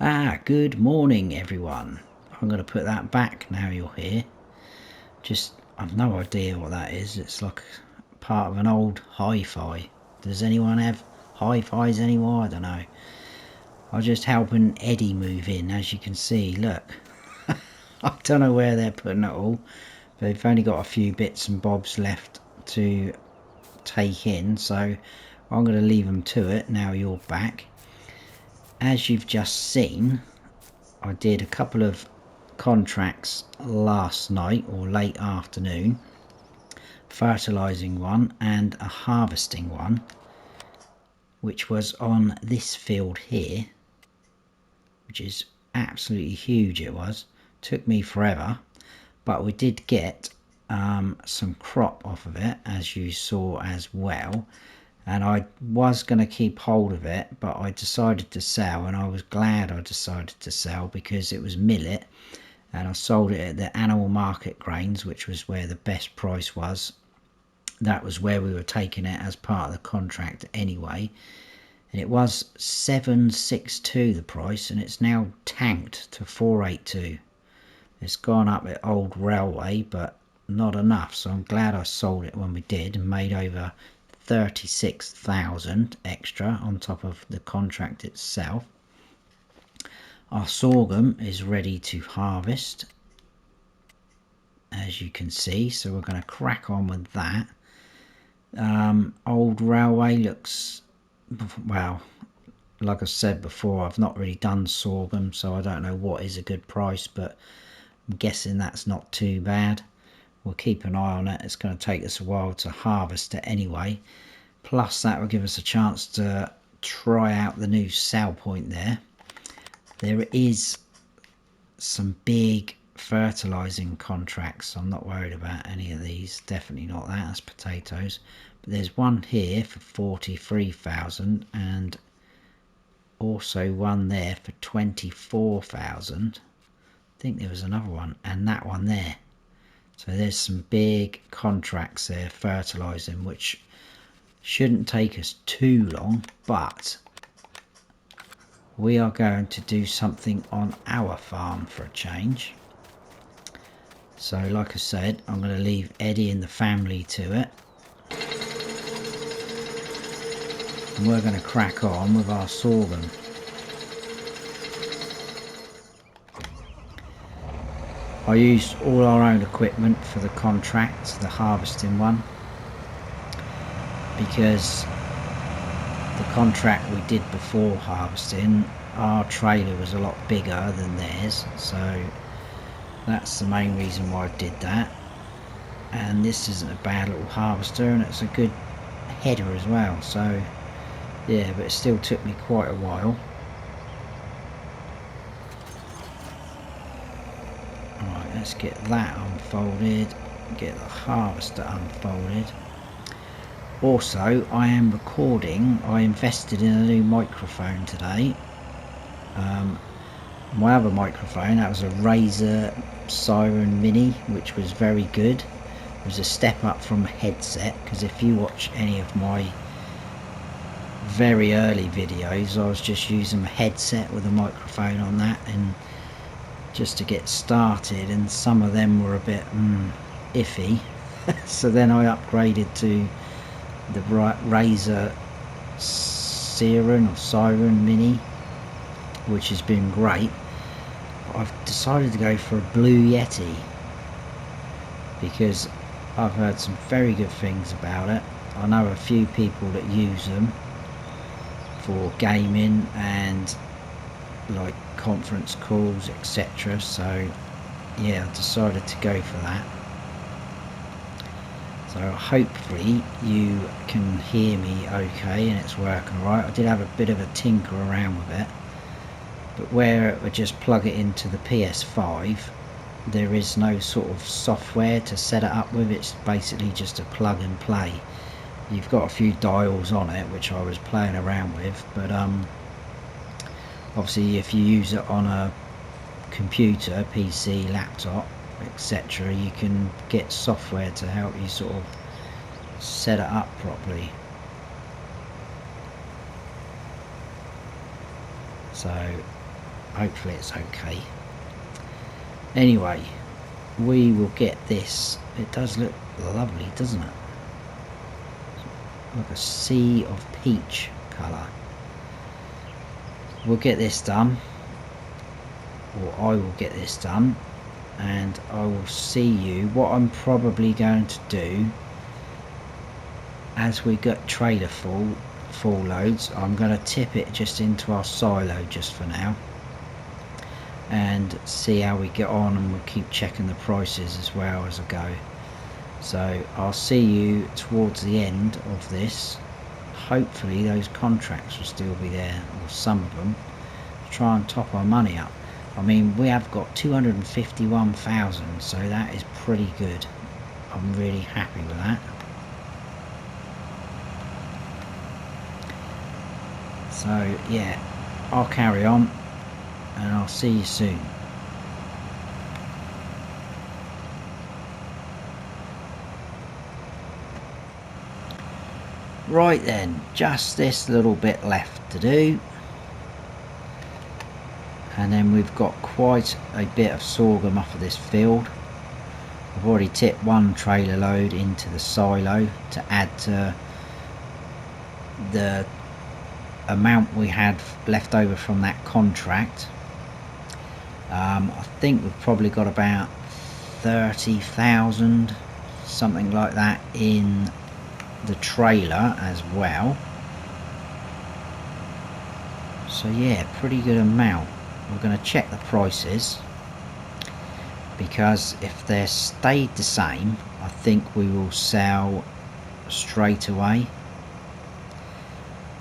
Good morning everyone. I'm going to put that back now you're here. I've no idea what that is. It's like part of an old hi-fi. Does anyone have hi-fis anymore? I don't know. I'm just helping Eddie move in, as you can see. Look. I don't know where they're putting it all. They've only got a few bits and bobs left to take in, so I'm going to leave them to it now you're back. As you've just seen, I did a couple of contracts last night or late afternoon, fertilizing one and a harvesting one, which was on this field here, which is absolutely huge. It took me forever, but we did get some crop off of it, as you saw as well. And I was going to keep hold of it, but I decided to sell, and I was glad I decided to sell because it was millet, and I sold it at the animal market grains, which was where the best price was. That was where we were taking it as part of the contract anyway, and it was 762 the price, and it's now tanked to 482. It's gone up at Old Railway, but not enough, so I'm glad I sold it when we did and made over 36,000 extra on top of the contract itself. Our sorghum is ready to harvest, as you can see, so we're going to crack on with that. Old Railway looks, well, like I said before, I've not really done sorghum, so I don't know what is a good price, but I'm guessing that's not too bad. We'll keep an eye on it. It's going to take us a while to harvest it anyway. Plus that will give us a chance to try out the new sell point there. There is some big fertilizing contracts. I'm not worried about any of these. Definitely not that. That's potatoes. But there's one here for 43,000 and also one there for 24,000. I think there was another one, and that one there. So there's some big contracts there fertilizing, which shouldn't take us too long, but we are going to do something on our farm for a change. So like I said, I'm going to leave Eddie and the family to it, and we're going to crack on with our sorghum. I used all our own equipment for the contract, the harvesting one, because the contract we did before harvesting, our trailer was a lot bigger than theirs, so that's the main reason why I did that. And this isn't a bad little harvester, and it's a good header as well, so yeah, but it still took me quite a while. Alright, let's get that unfolded, get the harvester unfolded. Also, I am recording. I invested in a new microphone today. My other microphone, that was a Razer Siren Mini, which was very good. It was a step up from a headset, because if you watch any of my very early videos, I was just using a headset with a microphone on that, and just to get started, and some of them were a bit iffy. So then I upgraded to the Razer Siren Mini, which has been great. But I've decided to go for a Blue Yeti because I've heard some very good things about it. I know a few people that use them for gaming and like conference calls, etc. So yeah, I decided to go for that. So hopefully you can hear me okay and it's working alright. I did have a bit of a tinker around with it, but where it would just plug it into the PS5, there is no sort of software to set it up with. It's basically just a plug and play. You've got a few dials on it, which I was playing around with, but obviously if you use it on a computer, PC, laptop, etc., you can get software to help you sort of set it up properly. So hopefully it's okay. Anyway, we will get this. It does look lovely, doesn't it? Like a sea of peach colour. We'll get this done, or I will get this done, and I will see you. What I'm probably going to do, as we get trailer full loads, I'm going to tip it just into our silo just for now and see how we get on, and we'll keep checking the prices as well as I go. So I'll see you towards the end of this. Hopefully those contracts will still be there, or some of them, to try and top our money up. I mean, we have got 251,000, so that is pretty good. I'm really happy with that. So yeah, I'll carry on and I'll see you soon. Right then, just this little bit left to do, and then we've got quite a bit of sorghum off of this field. I've already tipped one trailer load into the silo to add to the amount we had left over from that contract. I think we've probably got about 30,000, something like that, in the trailer as well. So yeah, pretty good amount. We're going to check the prices, because if they're stayed the same, I think we will sell straight away.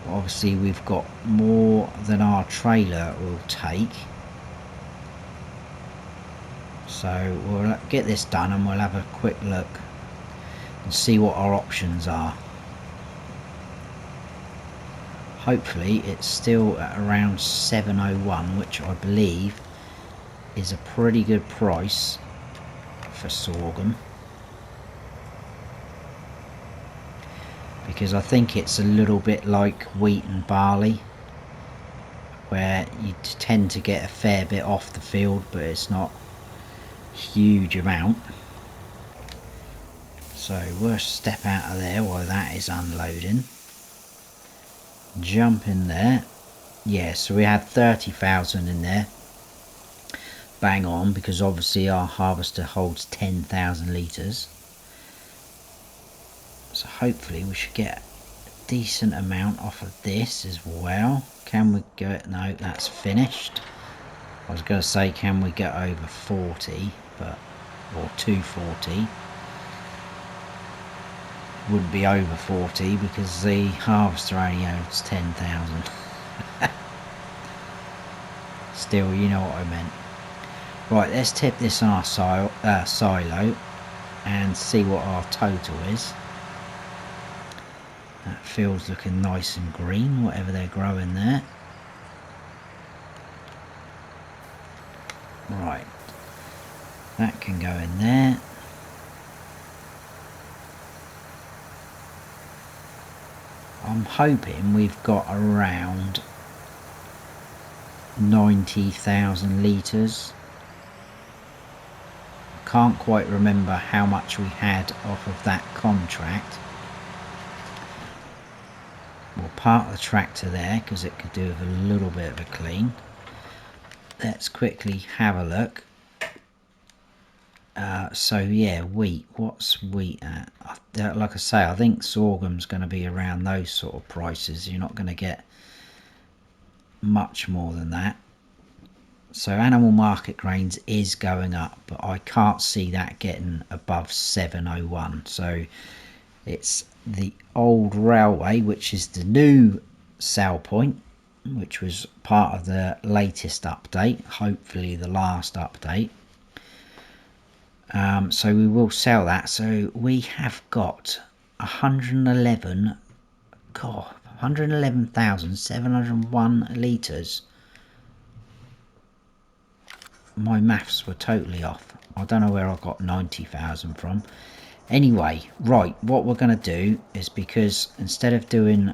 Obviously we've got more than our trailer will take, so we'll get this done and we'll have a quick look and see what our options are. Hopefully it's still at around 701, which I believe is a pretty good price for sorghum, because I think it's a little bit like wheat and barley, where you tend to get a fair bit off the field, but it's not a huge amount. So we'll step out of there while that is unloading. Jump in there. Yeah, so we had 30,000 in there. Bang on, because obviously our harvester holds 10,000 litres. So hopefully we should get a decent amount off of this as well. Can we go? No, that's finished. I was going to say, can we get over 40, but, or 240. Wouldn't be over 40 because the harvester only holds 10,000. Still, you know what I meant. Right, let's tip this on our silo and see what our total is. That field's looking nice and green, whatever they're growing there. Right, that can go in there. I'm hoping we've got around 90,000 litres. Can't quite remember how much we had off of that contract. We'll park the tractor there because it could do with a little bit of a clean. Let's quickly have a look. So yeah, wheat. What's wheat at? Like I say, I think sorghum's going to be around those sort of prices. You're not going to get much more than that. So animal market grains is going up, but I can't see that getting above 701. So it's the old railway, which is the new sell point, which was part of the latest update, hopefully the last update. So we will sell that. So we have got 111,701 litres. My maths were totally off. I don't know where I got 90,000 from. Anyway, right, what we're going to do is, because instead of doing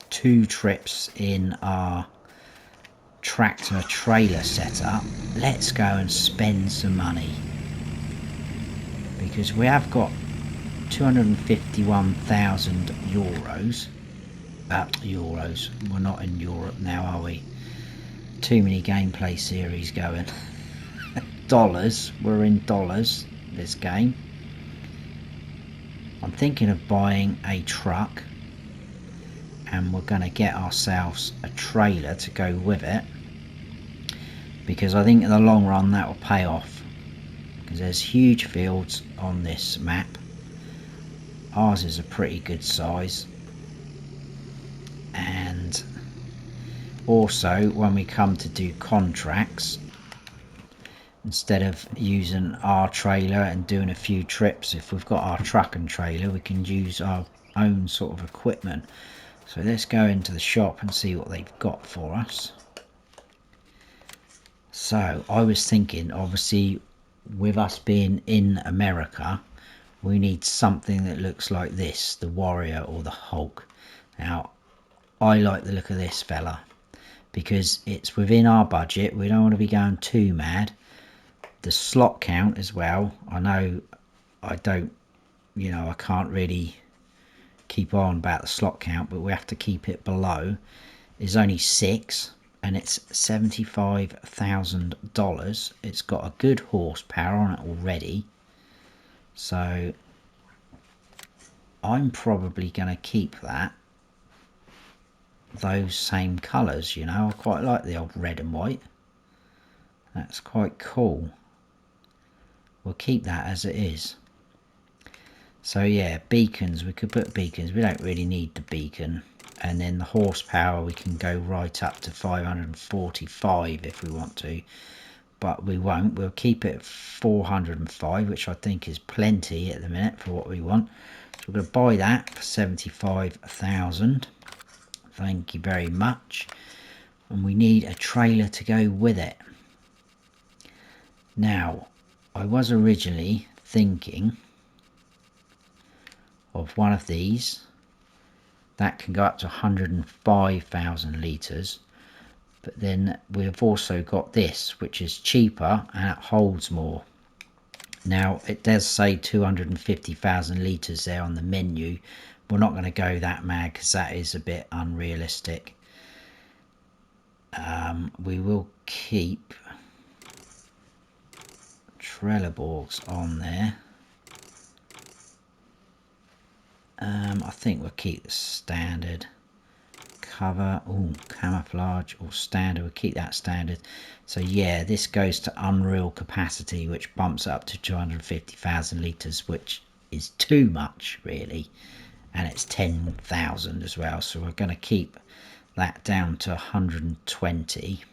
2 trips in our tractor trailer setup, let's go and spend some money, because we have got 251,000 euros. Euros, we're not in Europe now, are we? Too many gameplay series going. Dollars, we're in dollars this game. I'm thinking of buying a truck, and we're going to get ourselves a trailer to go with it, because I think in the long run that will pay off, because there's huge fields on this map. Ours is a pretty good size, and also when we come to do contracts, instead of using our trailer and doing a few trips, if we've got our truck and trailer, we can use our own sort of equipment. So let's go into the shop and see what they've got for us. So I was thinking, obviously with us being in America, we need something that looks like this, the Warrior or the Hulk. Now I like the look of this fella because it's within our budget. We don't want to be going too mad. The slot count as well, I know I don't, you know, I can't really keep on about the slot count, but we have to keep it below, is only 6, and it's $75,000. It's got a good horsepower on it already, so I'm probably going to keep that, those same colours, you know. I quite like the old red and white. That's quite cool. We'll keep that as it is. So yeah, beacons, we could put beacons. We don't really need the beacon. And then the horsepower, we can go right up to 545 if we want to, but we won't. We'll keep it at 405, which I think is plenty at the minute for what we want. So we're going to buy that for 75,000. Thank you very much. And we need a trailer to go with it. Now, I was originally thinking of one of these that can go up to 105,000 litres, but then we've also got this, which is cheaper and it holds more. Now it does say 250,000 litres there on the menu. We're not going to go that mad because that is a bit unrealistic. We will keep Trelleborgs on there. I think we'll keep the standard cover. Oh, camouflage or standard, we'll keep that standard. So yeah, this goes to unreal capacity, which bumps up to 250,000 litres, which is too much really, and it's 10,000 as well, so we're going to keep that down to 120.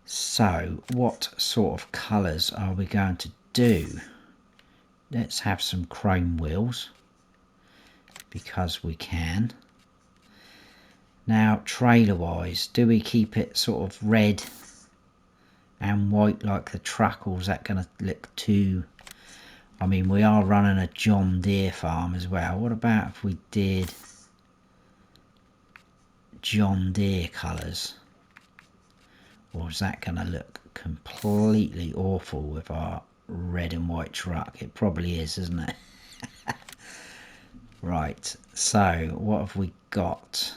So what sort of colours are we going to do? Let's have some chrome wheels, because we can. Now trailer wise, do we keep it sort of red and white like the truck, or is that going to look too... I mean, we are running a John Deere farm as well. What about if we did John Deere colours? Or is that going to look completely awful with our red and white truck? It probably is, isn't it? Right, so what have we got?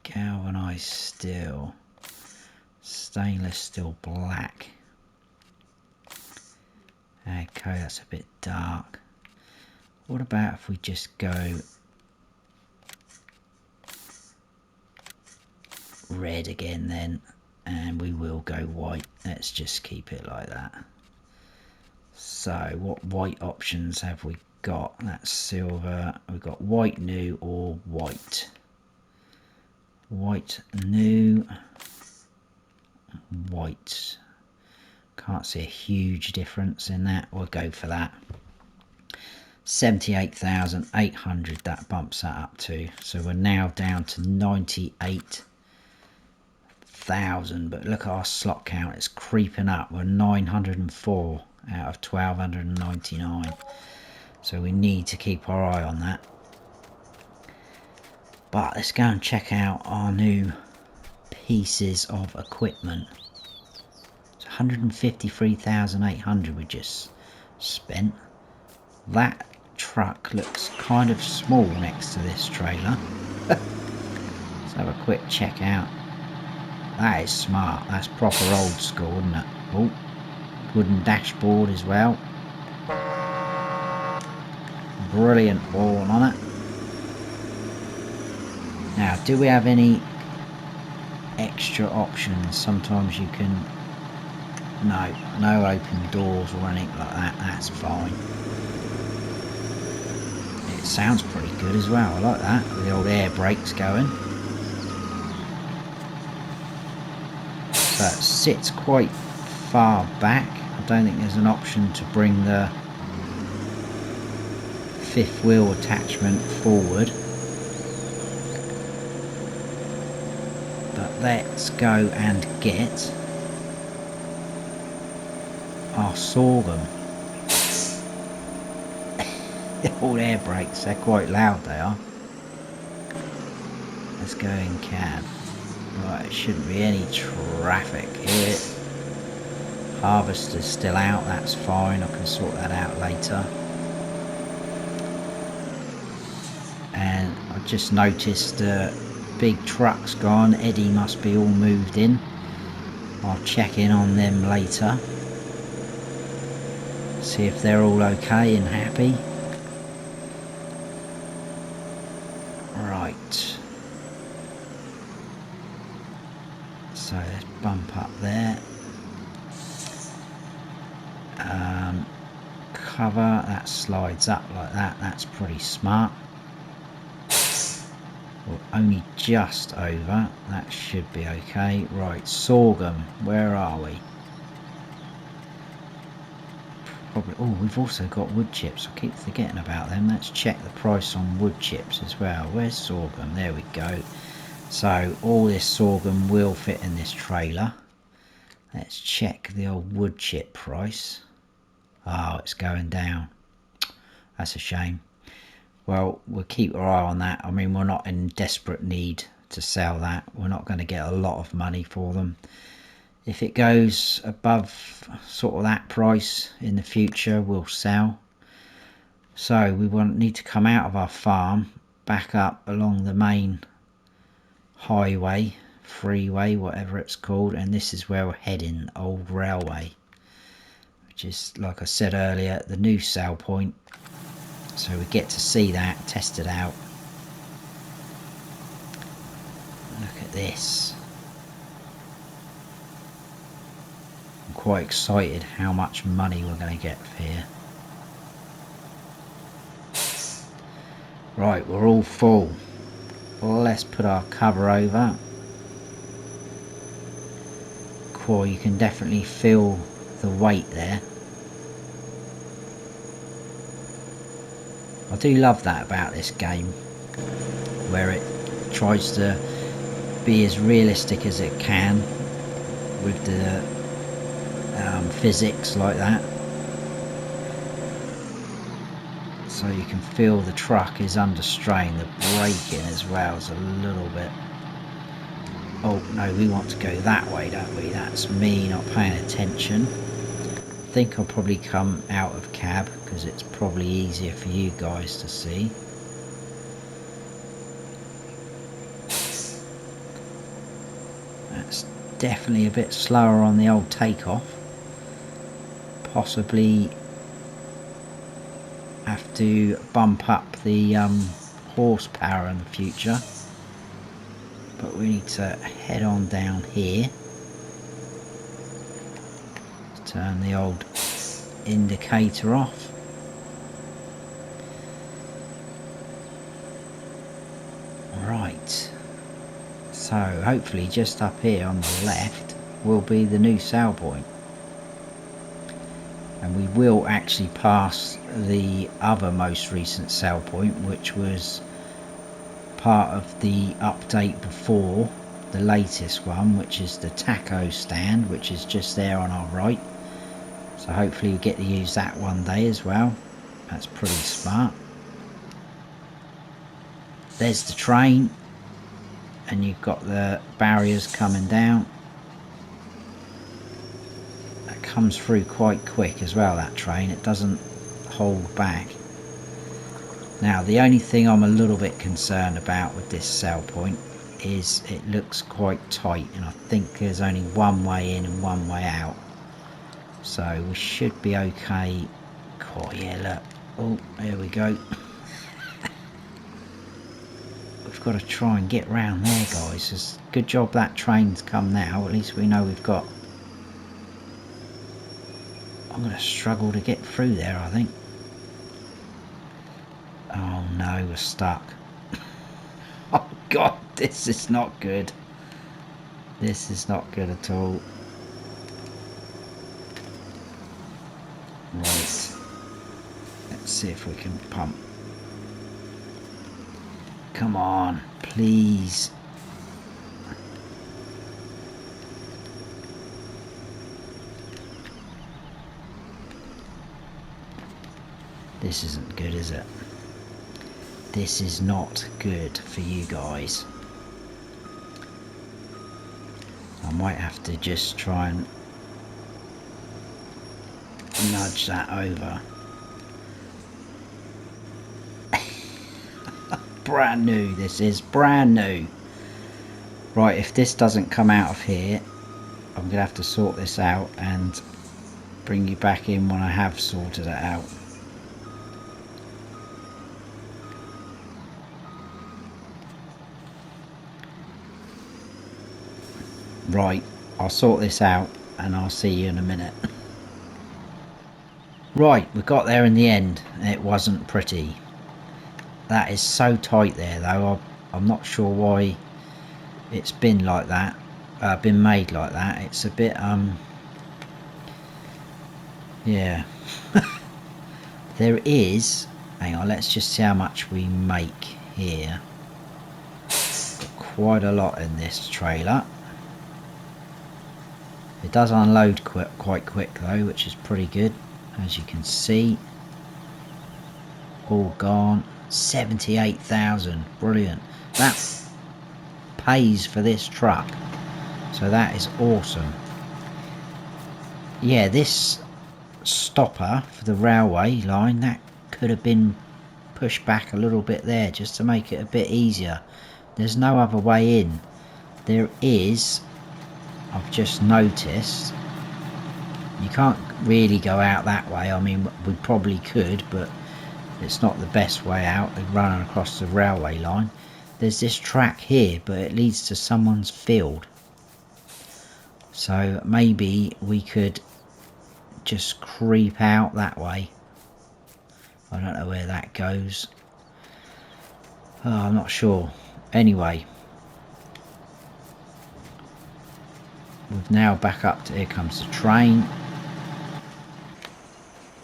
Galvanized steel, stainless steel black. Okay, that's a bit dark. What about if we just go red again then, and we will go white. Let's just keep it like that. So what white options have we got? That's silver. We've got white new or white. White new, white. Can't see a huge difference in that. We'll go for that. 78,800, that bumps that up to. So we're now down to 98,000. But look at our slot count, it's creeping up. We're 904 out of 1,299. So we need to keep our eye on that. But let's go and check out our new pieces of equipment. It's 153,800 we just spent. That truck looks kind of small next to this trailer. Let's have a quick check out. That is smart. That's proper old school, isn't it? Oh, wooden dashboard as well. Brilliant wall on it. Now, do we have any extra options? Sometimes you can... No open doors or anything like that. That's fine. It sounds pretty good as well. I like that. The old air brakes going. So it sits quite far back. I don't think there's an option to bring the fifth wheel attachment forward. But let's go and get our Sorghum. The old air brakes, they're quite loud, they are. Let's go in cab. Right, it shouldn't be any traffic here. Harvester's still out, that's fine, I can sort that out later. And I just noticed big trucks gone. Eddie must be all moved in. I'll check in on them later. See if they're all okay and happy. Right. So let's bump up there. Cover, that slides up like that. That's pretty smart. Well, only just over. That should be okay. Right, Sorghum, where are we? Probably. Oh, we've also got wood chips. I keep forgetting about them. Let's check the price on wood chips as well. Where's Sorghum? There we go. So all this Sorghum will fit in this trailer. Let's check the old wood chip price. Oh, it's going down. That's a shame. Well, we'll keep our eye on that. I mean, we're not in desperate need to sell that. We're not going to get a lot of money for them. If it goes above sort of that price in the future, we'll sell. So we need to come out of our farm, back up along the main highway, freeway, whatever it's called, and this is where we're heading, old railway, which is, like I said earlier, the new sale point. So we get to see that, test it out. Look at this. I'm quite excited how much money we're going to get here. Right, we're all full. Well, let's put our cover over. Cool, you can definitely feel the weight there. I do love that about this game, where it tries to be as realistic as it can with the physics like that. So you can feel the truck is under strain. The braking as well is a little bit... Oh no, we want to go that way, don't we? That's me not paying attention. I think I'll probably come out of cab because it's probably easier for you guys to see. That's definitely a bit slower on the old takeoff. Possibly have to bump up the horsepower in the future. But we need to head on down here. Turn the old indicator off. Right, so hopefully just up here on the left will be the new sale point, and we will actually pass the other most recent sale point, which was part of the update before the latest one, which is the taco stand, which is just there on our right. So hopefully we get to use that one day as well. That's pretty smart. There's the train. and you've got the barriers coming down. That comes through quite quick as well, that train. It doesn't hold back. Now the only thing I'm a little bit concerned about with this sell point is it looks quite tight, and I think there's only one way in and one way out, so we should be okay. Oh yeah, look, oh there we go. We've got to try and get round there, guys. It's good job that train's come now. At least we know we've got... I'm going to struggle to get through there, I think. Oh no, we're stuck. Oh god, this is not good. This is not good at all. Right. Let's see if we can pump. Come on, please. This isn't good, is it? This is not good for you guys. I might have to just try and nudge that over. Brand new, this is brand new. Right, if this doesn't come out of here, I'm going to have to sort this out and bring you back in when I have sorted it out. Right, I'll sort this out and I'll see you in a minute. Right, we got there in the end. It wasn't pretty. That is so tight there though. I'm not sure why it's been like that, been made like that. It's a bit yeah. There is, hang on, let's just see how much we make here. Got quite a lot in this trailer. It does unload quite quick though, which is pretty good, as you can see. All gone. 78,000, brilliant. That pays for this truck, so that is awesome. Yeah, this stopper for the railway line, that could have been pushed back a little bit there just to make it a bit easier. There's no other way in. There is, I've just noticed, you can't really go out that way. I mean, we probably could, but it's not the best way out, running across the railway line. There's this track here, but it leads to someone's field. So maybe we could just creep out that way. I don't know where that goes. Oh, I'm not sure. Anyway, we're now back up to, here comes the train.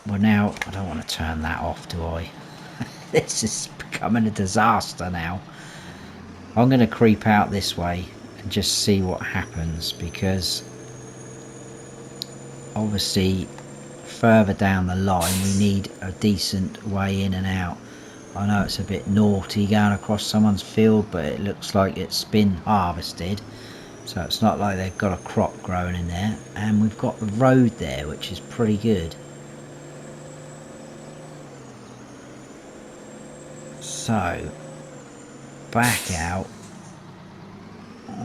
Well now, I don't want to turn that off, do I? This is becoming a disaster now. I'm going to creep out this way and just see what happens, because obviously further down the line we need a decent way in and out. I know it's a bit naughty going across someone's field, but it looks like it's been harvested, so it's not like they've got a crop growing in there, and we've got the road there, which is pretty good. So back out,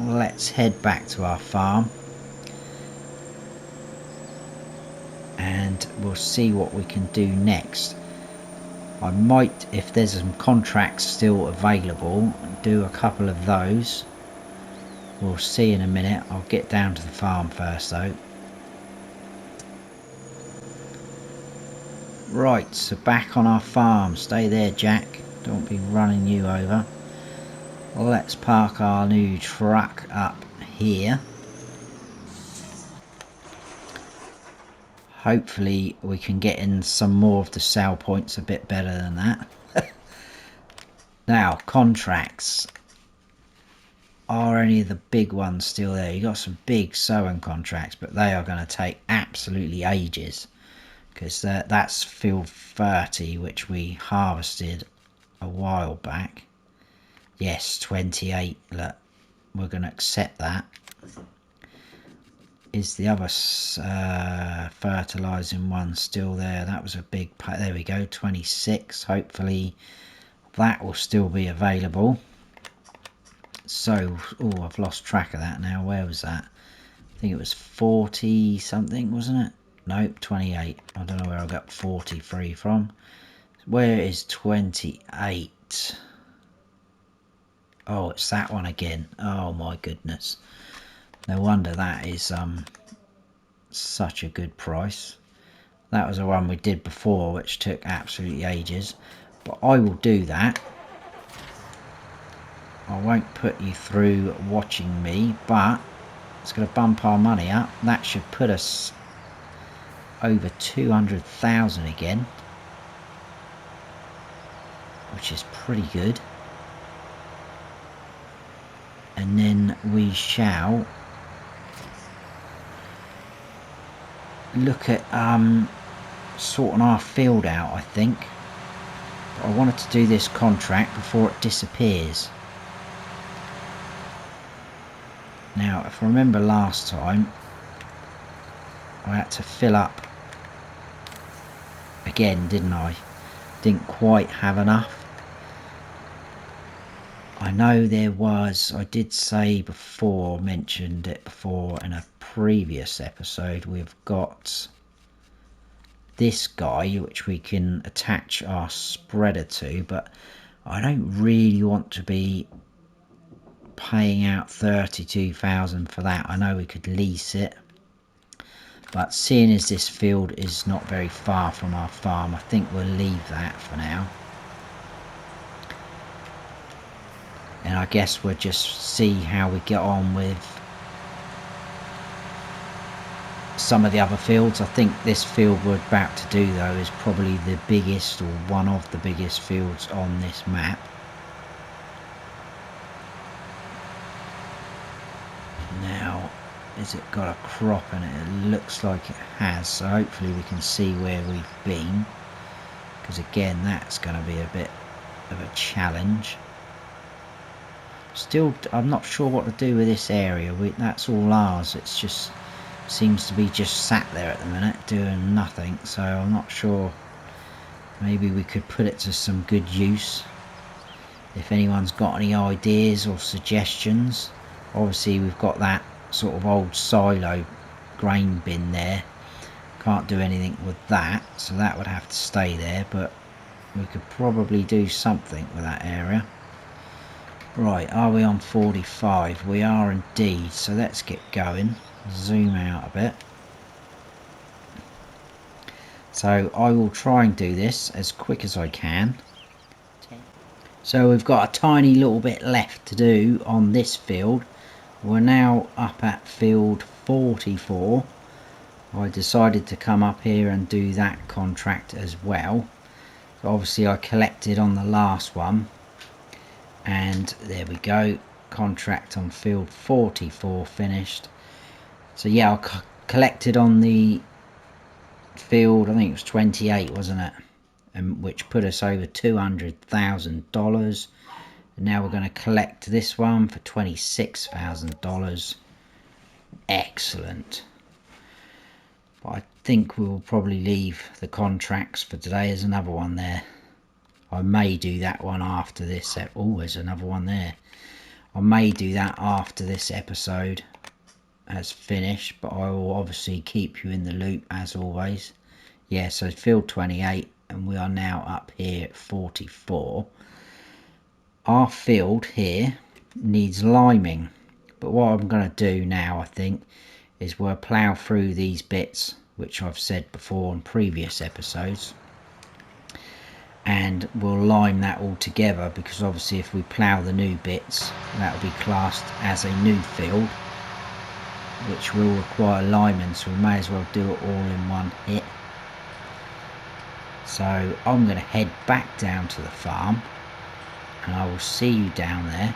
let's head back to our farm and we'll see what we can do next. I might, if there's some contracts still available, do a couple of those. We'll see in a minute. I'll get down to the farm first though. Right, so back on our farm. Stay there, Jack. Don't be running you over. Let's park our new truck up here. Hopefully we can get in some more of the sell points a bit better than that. Now, contracts. Are any of the big ones still there? You got some big sowing contracts, but they are going to take absolutely ages, because that's field 30, which we harvested a while back. Yes, 28. Look, we're going to accept that. Is the other fertilising one still there? That was a big there we go, 26. Hopefully that will still be available. So, oh, I've lost track of that now. Where was that? I think it was 40 something, wasn't it? Nope, 28. I don't know where I got 43 from. Where is 28? Oh, it's that one again. Oh my goodness. No wonder that is such a good price. That was the one we did before, which took absolutely ages. But I will do that. I won't put you through watching me, but it's going to bump our money up. That should put us over 200,000 again, which is pretty good. And then we shall look at sorting our field out, I think. But I wanted to do this contract before it disappears. Now, if I remember last time, I had to fill up again, didn't I? Didn't quite have enough. I know there was, I did say before, mentioned it before in a previous episode, we've got this guy which we can attach our spreader to, but I don't really want to be paying out 32,000 for that. I know we could lease it, but seeing as this field is not very far from our farm, I think we'll leave that for now. And I guess we'll just see how we get on with some of the other fields. I think this field we're about to do though is probably the biggest, or one of the biggest fields on this map. Now, has it got a crop in it? It looks like it has, so hopefully we can see where we've been, because again that's going to be a bit of a challenge. Still, I'm not sure what to do with this area. That's all ours. It's just seems to be just sat there at the minute doing nothing, so I'm not sure. Maybe we could put it to some good use. If anyone's got any ideas or suggestions. Obviously we've got that sort of old silo grain bin there. Can't do anything with that, so that would have to stay there, but we could probably do something with that area. Right, are we on 45? We are indeed, so let's get going. Zoom out a bit. So I will try and do this as quick as I can. So we've got a tiny little bit left to do on this field. We're now up at field 44. I decided to come up here and do that contract as well. So obviously I collected on the last one. And there we go, contract on field 44 finished. So yeah, I collected on the field, I think it was 28, wasn't it? And which put us over $200,000. And now we're going to collect this one for $26,000. Excellent. But I think we will probably leave the contracts for today. There's another one there. I may do that one after this. Oh, there's another one there. I may do that after this episode has finished, but I will obviously keep you in the loop as always. Yeah, so field 28, and we are now up here at 44. Our field here needs liming, but what I'm going to do now, I think, is we'll plough through these bits, which I've said before in previous episodes. And we'll lime that all together, because obviously if we plough the new bits, that will be classed as a new field, which will require liming, so we may as well do it all in one hit. So I'm going to head back down to the farm, and I will see you down there,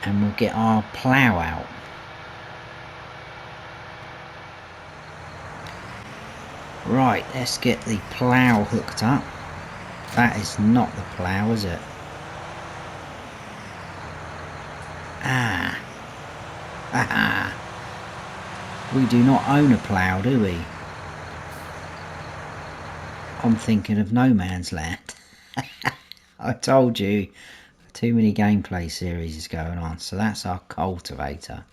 and we'll get our plough out. Right, let's get the plough hooked up. That is not the plough, is it? Ah. Aha. We do not own a plough, do we? I'm thinking of No Man's Land. I told you, too many gameplay series is going on. So that's our cultivator.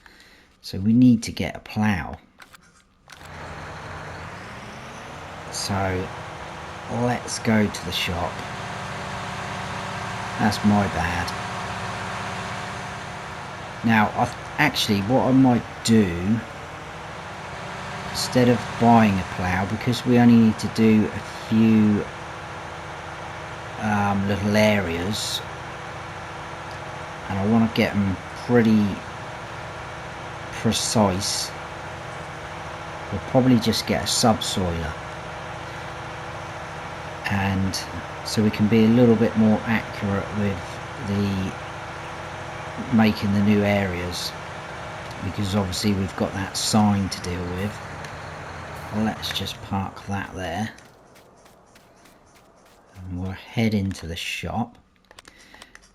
So we need to get a plough. So let's go to the shop. That's my bad. Now, actually, what I might do, instead of buying a plough, because we only need to do a few little areas, and I want to get them pretty precise, we'll probably just get a subsoiler, and so we can be a little bit more accurate with the making the new areas, because obviously we've got that sign to deal with. Well, let's just park that there, and we'll head into the shop,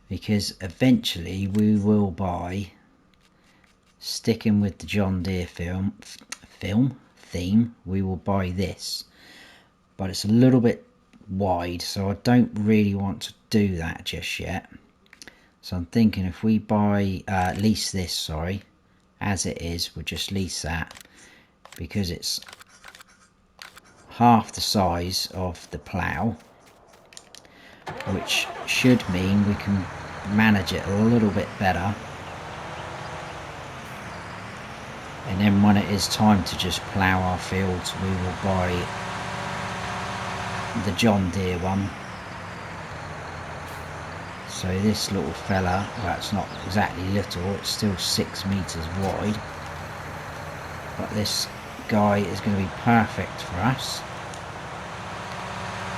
because eventually we will buy, sticking with the John Deere theme, we will buy this, but it's a little bit wide, so I don't really want to do that just yet. So I'm thinking if we buy lease this, sorry, as it is, we'll just lease that, because it's half the size of the plough, which should mean we can manage it a little bit better. And then when it is time to just plough our fields, we will buy the John Deere one. So this little fella, well, it's not exactly little, it's still 6 meters wide, but this guy is going to be perfect for us,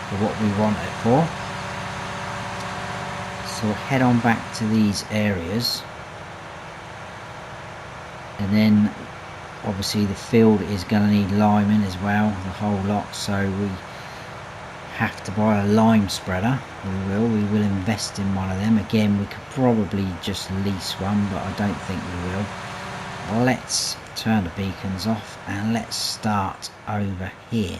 for what we want it for. So we'll head on back to these areas, and then obviously the field is going to need liming as well, the whole lot, so we have to buy a lime spreader. We will invest in one of them. Again, we could probably just lease one, but I don't think we will. Let's turn the beacons off and let's start over here,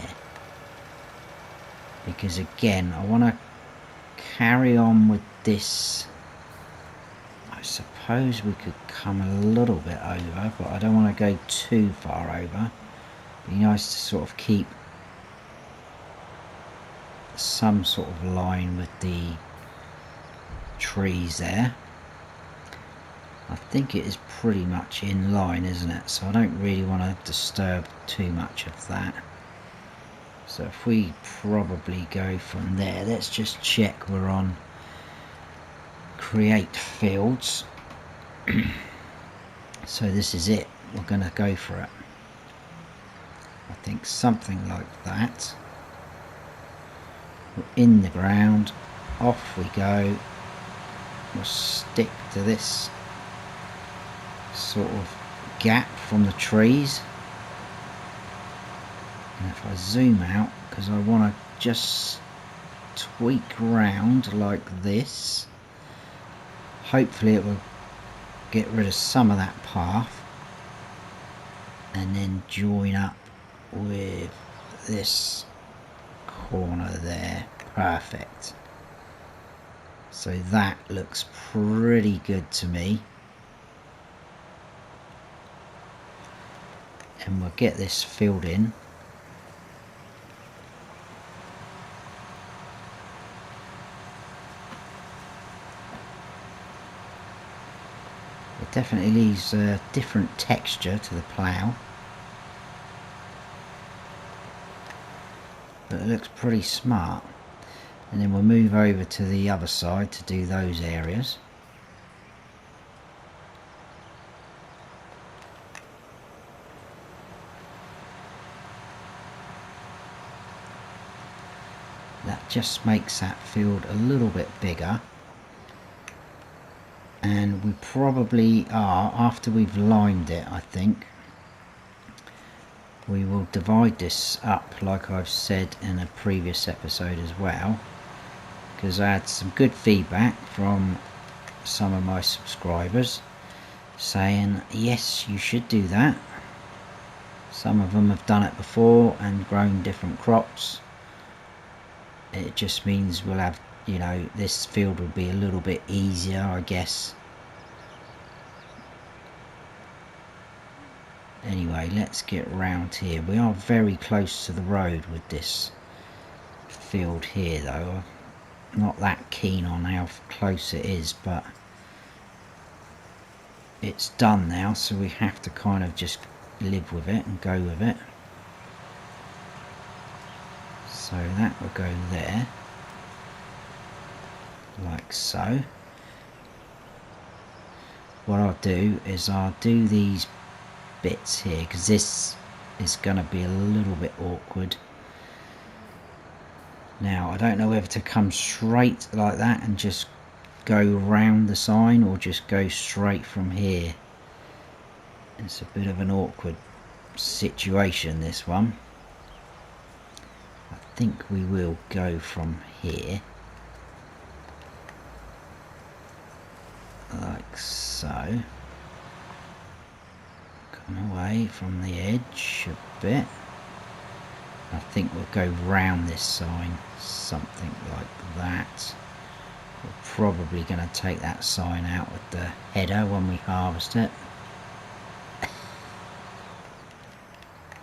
because again I want to carry on with this. I suppose we could come a little bit over, but I don't want to go too far over. Be nice to sort of keep some sort of line with the trees there. I think it is pretty much in line, isn't it? So I don't really want to disturb too much of that. So if we probably go from there, let's just check we're on create fields. So this is it, we're going to go for it. I think something like that. We're in the ground, off we go. We'll stick to this sort of gap from the trees, and if I zoom out, because I want to just tweak around like this, hopefully it will get rid of some of that path and then join up with this corner there. Perfect. So that looks pretty good to me, and we'll get this filled in. It definitely leaves a different texture to the plough, but it looks pretty smart. And then we'll move over to the other side to do those areas. That just makes that field a little bit bigger. And we probably are, after we've limed it, I think, we will divide this up like I've said in a previous episode as well, because I had some good feedback from some of my subscribers saying yes, you should do that. Some of them have done it before and grown different crops. It just means we'll have, you know, this field will be a little bit easier, I guess. Anyway, let's get round here. We are very close to the road with this field here, though. I'm not that keen on how close it is, but it's done now, so we have to kind of just live with it and go with it. So that will go there, like so. What I'll do is I'll do these bits here, because this is going to be a little bit awkward. Now I don't know whether to come straight like that and just go round the sign, or just go straight from here. It's a bit of an awkward situation, this one. I think we will go from here, like so. Come away from the edge a bit. I think we'll go round this sign, something like that. We're probably going to take that sign out with the header when we harvest it.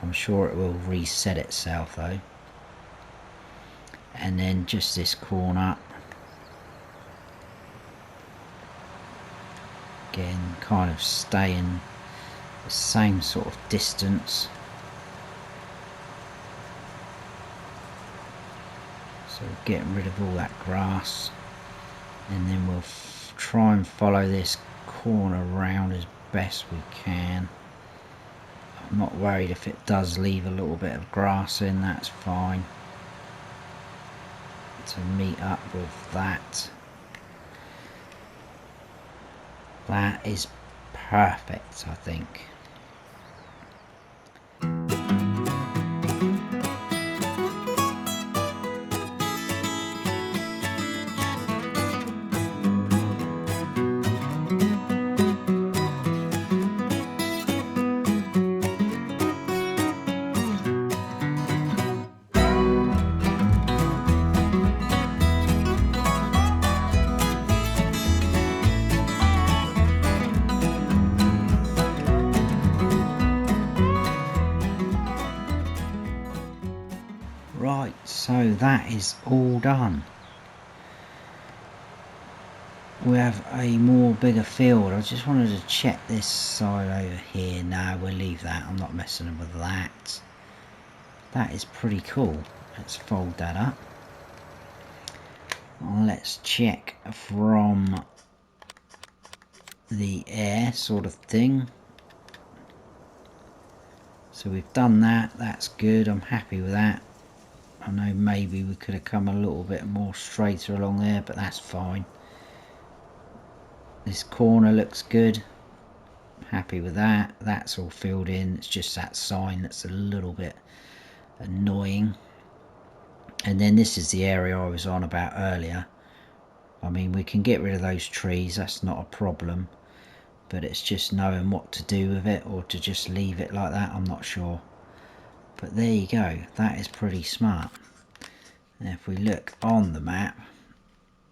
I'm sure it will reset itself though. And then just this corner, again kind of staying the same sort of distance. So getting rid of all that grass, and then we'll try and follow this corner round as best we can. I'm not worried if it does leave a little bit of grass in, that's fine. To meet up with that. That is perfect, I think. Right, so that is all done. We have a more bigger field. I just wanted to check this side over here. No, we'll leave that. I'm not messing with that. That is pretty cool. Let's fold that up. Let's check from the air sort of thing. So we've done that. That's good. I'm happy with that. I know maybe we could have come a little bit more straighter along there, but that's fine. This corner looks good. Happy with that. That's all filled in. It's just that sign that's a little bit annoying. And then this is the area I was on about earlier. I mean, we can get rid of those trees, that's not a problem, but it's just knowing what to do with it, or to just leave it like that. I'm not sure. But there you go, that is pretty smart. And if we look on the map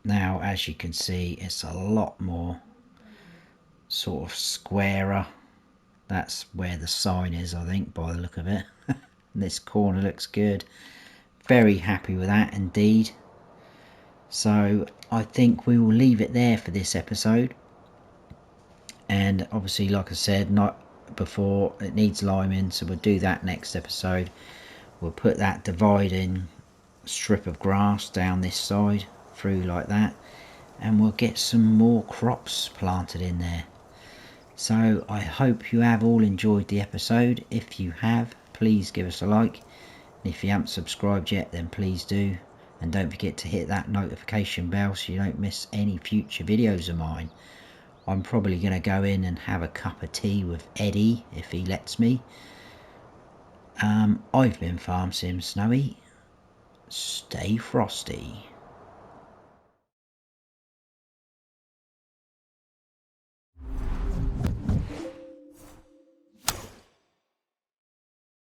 now, as you can see, it's a lot more sort of squarer. That's where the sign is, I think, by the look of it. This corner looks good. Very happy with that indeed. So I think we will leave it there for this episode. And obviously, like I said, not before, it needs liming, so we'll do that next episode. We'll put that dividing strip of grass down this side through like that, and we'll get some more crops planted in there. So I hope you have all enjoyed the episode. If you have, please give us a like. And if you haven't subscribed yet, then please do. And don't forget to hit that notification bell so you don't miss any future videos of mine. I'm probably going to go in and have a cup of tea with Eddie, if he lets me. I've been Farm Sim Snowy. Stay frosty.